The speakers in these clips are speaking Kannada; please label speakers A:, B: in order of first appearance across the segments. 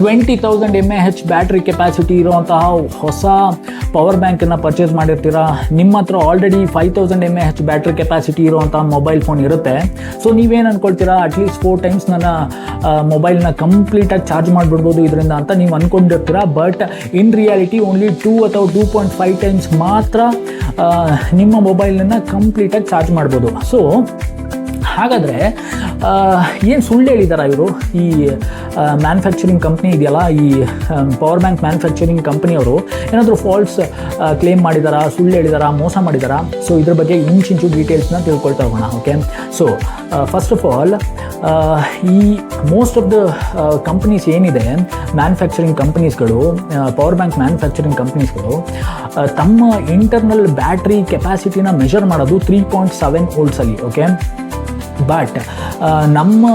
A: 20,000 mAh ಬ್ಯಾಟ್ರಿ ಕೆಪಾಸಿಟಿ ಇರುವಂತಹ ಹೊಸ ಪವರ್ ಬ್ಯಾಂಕನ್ನು ಪರ್ಚೇಸ್ ಮಾಡಿರ್ತೀರಾ, ನಿಮ್ಮ ಹತ್ರ ಆಲ್ರೆಡಿ 5,000 mAh ಬ್ಯಾಟ್ರಿ ಕೆಪಾಸಿಟಿ ಇರುವಂತಹ ಮೊಬೈಲ್ ಫೋನ್ ಇರುತ್ತೆ. ಸೊ ನೀವೇನು ಅಂದ್ಕೊಳ್ತೀರಾ, ಅಟ್ಲೀಸ್ಟ್ 4 times ನನ್ನ ಮೊಬೈಲ್ನ ಕಂಪ್ಲೀಟಾಗಿ ಚಾರ್ಜ್ ಮಾಡಿಬಿಡ್ಬೋದು ಇದರಿಂದ ಅಂತ ನೀವು ಅಂದ್ಕೊಂಡಿರ್ತೀರಾ. ಬಟ್ ಇನ್ ರಿಯಾಲಿಟಿ ಓನ್ಲಿ 2 ಅಥವಾ 2.5 times ಮಾತ್ರ ನಿಮ್ಮ ಮೊಬೈಲನ್ನು ಕಂಪ್ಲೀಟಾಗಿ ಚಾರ್ಜ್ ಮಾಡ್ಬೋದು. ಸೊ ಹಾಗಾದರೆ ಏನು ಸುಳ್ಳು ಹೇಳಿದಾರ ಇವರು? ಈ ಮ್ಯಾನುಫ್ಯಾಕ್ಚರಿಂಗ್ ಕಂಪ್ನಿ ಇದೆಯಲ್ಲ, ಈ ಪವರ್ ಬ್ಯಾಂಕ್ ಮ್ಯಾನುಫ್ಯಾಕ್ಚರಿಂಗ್ ಕಂಪ್ನಿಯವರು ಏನಾದರೂ ಫಾಲ್ಸ್ ಕ್ಲೇಮ್ ಮಾಡಿದಾರಾ, ಸುಳ್ಳು ಹೇಳಿದಾರಾ, ಮೋಸ ಮಾಡಿದಾರಾ? ಸೊ ಇದ್ರ ಬಗ್ಗೆ ಇಂಚಿಂಚು ಡೀಟೇಲ್ಸ್ನ ತಿಳ್ಕೊಳ್ತಾ ಹೋಗೋಣ. Okay, so first of all ಈ ಮೋಸ್ಟ್ ಆಫ್ ದ ಕಂಪ್ನೀಸ್ ಏನಿದೆ, ಮ್ಯಾನುಫ್ಯಾಕ್ಚರಿಂಗ್ ಕಂಪ್ನೀಸ್ಗಳು, ಪವರ್ ಬ್ಯಾಂಕ್ ಮ್ಯಾನುಫ್ಯಾಕ್ಚರಿಂಗ್ ಕಂಪ್ನೀಸ್ಗಳು ತಮ್ಮ ಇಂಟರ್ನಲ್ ಬ್ಯಾಟ್ರಿ ಕೆಪಾಸಿಟಿನ ಮೆಷರ್ ಮಾಡೋದು 3.7 volts. ಓಕೆ, ಬಟ್ ನಮ್ಮ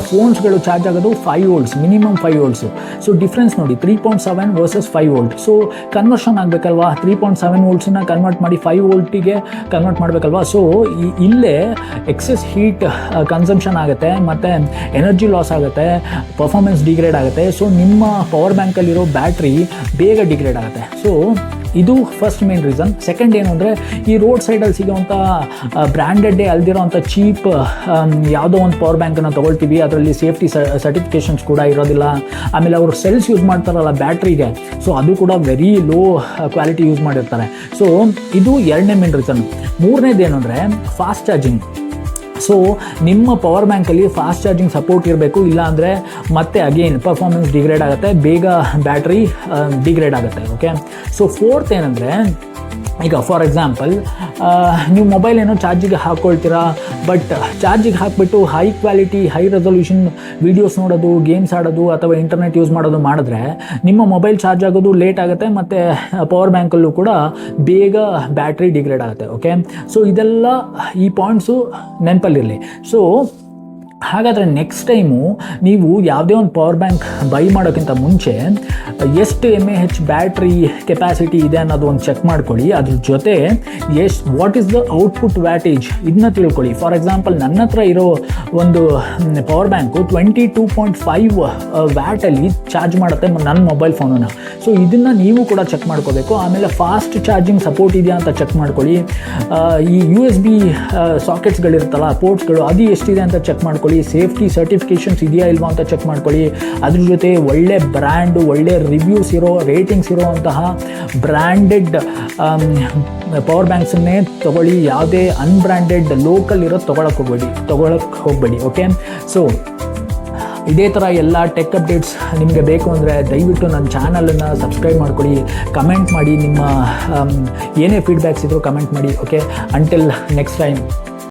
A: ಫೋನ್ಸ್ಗಳು ಚಾರ್ಜ್ ಆಗೋದು 5 volts, minimum 5 volts. So difference ನೋಡಿ, 3.7 ವರ್ಸಸ್ 5 volt. ಸೊ ಕನ್ವರ್ಷನ್ ಆಗಬೇಕಲ್ವಾ, 3.7 voltsನ ಕನ್ವರ್ಟ್ ಮಾಡಿ 5 voltಗೆ ಕನ್ವರ್ಟ್ ಮಾಡಬೇಕಲ್ವಾ. ಸೊ ಇಲ್ಲೇ ಎಕ್ಸೆಸ್ ಹೀಟ್ ಕನ್ಸಂಪ್ಷನ್ ಆಗುತ್ತೆ, ಮತ್ತು ಎನರ್ಜಿ ಲಾಸ್ ಆಗುತ್ತೆ, ಪರ್ಫಾರ್ಮೆನ್ಸ್ ಡಿಗ್ರೇಡ್ ಆಗುತ್ತೆ. ಸೊ ನಿಮ್ಮ ಪವರ್ ಬ್ಯಾಂಕಲ್ಲಿರೋ ಬ್ಯಾಟ್ರಿ ಬೇಗ ಡಿಗ್ರೇಡ್ ಆಗುತ್ತೆ. ಸೊ ಇದು ಫಸ್ಟ್ ಮೇನ್ ರೀಸನ್. ಸೆಕೆಂಡ್ ಏನು ಅಂದರೆ, ಈ ರೋಡ್ ಸೈಡಲ್ಲಿ ಸಿಗೋವಂಥ ಬ್ರ್ಯಾಂಡೆಡ್ಡೇ ಅಲ್ದಿರೋವಂಥ ಚೀಪ್ ಯಾವುದೋ ಒಂದು ಪವರ್ ಬ್ಯಾಂಕನ್ನು ತೊಗೊಳ್ತೀವಿ, ಅದರಲ್ಲಿ ಸೇಫ್ಟಿ ಸರ್ಟಿಫಿಕೇಷನ್ಸ್ ಕೂಡ ಇರೋದಿಲ್ಲ. ಆಮೇಲೆ ಅವರು ಸೆಲ್ಸ್ ಯೂಸ್ ಮಾಡ್ತಾರಲ್ಲ ಬ್ಯಾಟ್ರಿಗೆ, ಸೊ ಅದು ಕೂಡ ವೆರಿ ಲೋ ಕ್ವಾಲಿಟಿ ಯೂಸ್ ಮಾಡಿರ್ತಾರೆ. ಸೊ ಇದು ಎರಡನೇ ಮೇನ್ ರೀಸನ್. ಮೂರನೇದೇನು ಅಂದರೆ ಫಾಸ್ಟ್ ಚಾರ್ಜಿಂಗ್. ಸೊ ನಿಮ್ಮ ಪವರ್ ಬ್ಯಾಂಕಲ್ಲಿ ಫಾಸ್ಟ್ ಚಾರ್ಜಿಂಗ್ ಸಪೋರ್ಟ್ ಇರಬೇಕು, ಇಲ್ಲ ಅಂದರೆ ಮತ್ತೆ ಅಗೇನ್ ಪರ್ಫಾರ್ಮೆನ್ಸ್ ಡಿಗ್ರೇಡ್ ಆಗುತ್ತೆ, ಬೇಗ ಬ್ಯಾಟ್ರಿ ಡಿಗ್ರೇಡ್ ಆಗುತ್ತೆ. ಓಕೆ, ಸೊ ಫೋರ್ತ್ ಏನಂದರೆ, ಈಗ ಫಾರ್ ಎಕ್ಸಾಂಪಲ್ ನೀವು ಮೊಬೈಲ್ ಏನೋ ಚಾರ್ಜಿಗೆ ಹಾಕ್ಕೊಳ್ತೀರಾ, ಬಟ್ ಚಾರ್ಜಿಗೆ ಹಾಕಿಬಿಟ್ಟು high quality high resolution videos ನೋಡೋದು, ಗೇಮ್ಸ್ ಆಡೋದು ಅಥವಾ ಇಂಟರ್ನೆಟ್ ಯೂಸ್ ಮಾಡೋದು ಮಾಡಿದ್ರೆ ನಿಮ್ಮ ಮೊಬೈಲ್ ಚಾರ್ಜ್ ಆಗೋದು ಲೇಟ್ ಆಗುತ್ತೆ, ಮತ್ತು ಪವರ್ ಬ್ಯಾಂಕಲ್ಲೂ ಕೂಡ ಬೇಗ ಬ್ಯಾಟ್ರಿ ಡಿಗ್ರೇಡ್ ಆಗುತ್ತೆ. ಓಕೆ, ಸೊ ಇದೆಲ್ಲ ಈ ಪಾಯಿಂಟ್ಸು ನೆನಪಲ್ಲಿರಲಿ. ಸೊ ಹಾಗಾದರೆ ನೆಕ್ಸ್ಟ್ ಟೈಮು ನೀವು ಯಾವುದೇ ಒಂದು ಪವರ್ ಬ್ಯಾಂಕ್ ಬೈ ಮಾಡೋಕ್ಕಿಂತ ಮುಂಚೆ ಎಷ್ಟು mAh ಬ್ಯಾಟ್ರಿ ಕೆಪಾಸಿಟಿ ಇದೆ ಅನ್ನೋದು ಒಂದು ಚೆಕ್ ಮಾಡ್ಕೊಳ್ಳಿ. ಅದ್ರ ಜೊತೆ what is the output wattage ಇದನ್ನ ತಿಳ್ಕೊಳ್ಳಿ. ಫಾರ್ ಎಕ್ಸಾಂಪಲ್ ನನ್ನ ಹತ್ರ ಇರೋ ಒಂದು ಪವರ್ ಬ್ಯಾಂಕು 22.5 ವ್ಯಾಟಲ್ಲಿ ಚಾರ್ಜ್ ಮಾಡುತ್ತೆ ನನ್ನ ಮೊಬೈಲ್ ಫೋನನ್ನು. ಸೊ ಇದನ್ನು ನೀವು ಕೂಡ ಚೆಕ್ ಮಾಡ್ಕೋಬೇಕು. ಆಮೇಲೆ ಫಾಸ್ಟ್ ಚಾರ್ಜಿಂಗ್ ಸಪೋರ್ಟ್ ಇದೆಯಾ ಅಂತ ಚೆಕ್ ಮಾಡ್ಕೊಳ್ಳಿ. ಈ USB ಸಾಕೆಟ್ಸ್ಗಳಿರುತ್ತಲ್ಲ, ಪೋರ್ಟ್ಸ್ಗಳು, ಅದು ಎಷ್ಟಿದೆ ಅಂತ ಚೆಕ್ ಮಾಡ್ಕೊಳ್ಳಿ. ಸೇಫ್ಟಿ ಸರ್ಟಿಫಿಕೇಷನ್ಸ್ ಇದೆಯಾ ಇಲ್ವಾ ಅಂತ ಚೆಕ್ ಮಾಡ್ಕೊಳ್ಳಿ. ಅದ್ರ ಜೊತೆ ಒಳ್ಳೆ ಬ್ರ್ಯಾಂಡು, ಒಳ್ಳೆ ರಿವ್ಯೂಸ್ ಇರೋ, ರೇಟಿಂಗ್ಸ್ ಇರೋವಂತಹ ಬ್ರ್ಯಾಂಡೆಡ್ ಪವರ್ ಬ್ಯಾಂಕ್ಸನ್ನೇ ತೊಗೊಳ್ಳಿ. ಯಾವುದೇ ಅನ್ಬ್ರ್ಯಾಂಡೆಡ್ ಲೋಕಲ್ ಇರೋದು ತೊಗೊಳಕ್ಕೆ ಹೋಗಬೇಡಿ. ಓಕೆ, ಸೊ ಇದೇ ಥರ ಎಲ್ಲ ಟೆಕ್ ಅಪ್ಡೇಟ್ಸ್ ನಿಮಗೆ ಬೇಕು ಅಂದರೆ ದಯವಿಟ್ಟು ನನ್ನ ಚಾನಲನ್ನು ಸಬ್ಸ್ಕ್ರೈಬ್ ಮಾಡ್ಕೊಳ್ಳಿ, ಕಮೆಂಟ್ ಮಾಡಿ, ನಿಮ್ಮ ಏನೇ ಫೀಡ್ಬ್ಯಾಕ್ಸ್ ಇದ್ದರೂ ಕಮೆಂಟ್ ಮಾಡಿ. Okay, until next time.